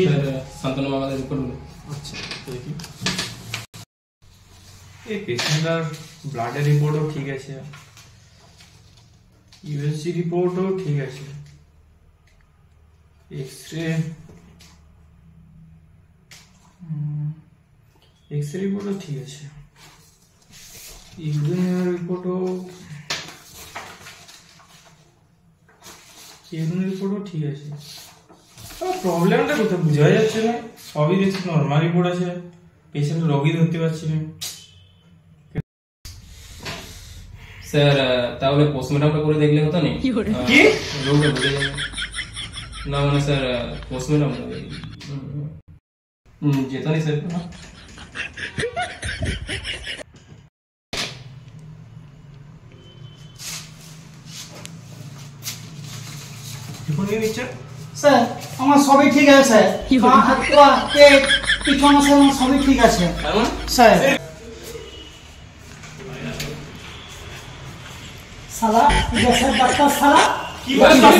Sir Shantanu আমাদের report বলুন। আচ্ছা দেখি এই পেশেন্টার ব্লাডের রিপোর্টও ঠিক আছে, ইউএসজি রিপোর্টও ঠিক আছে, এক্সরে রিপোর্টও ঠিক আছে, ইউরিনের রিপোর্টও ঠিক আছে। প্রবলেমটা কোথায় বোঝা যাচ্ছে না, সবই দেখছি নর্মাল রিপোর্ট আছে, পেশেন্ট রোগী ধরতে পারছি না। স্যার তাহলে পোস্টমর্টমটা করে দেখলে হতো না? কি রোগটা বুঝে যাবে না, মানে স্যার পোস্টমর্টম যেত না স্যার। রিপোর্ট নিয়ে নিচ্ছেন? স্যার আমার সবই ঠিক আছে স্যার, পা হাত পা পেট পিছনে স্যার আমার সবই ঠিক আছে স্যার। শালা দেশের ডাক্তার শালা কি বলছিস?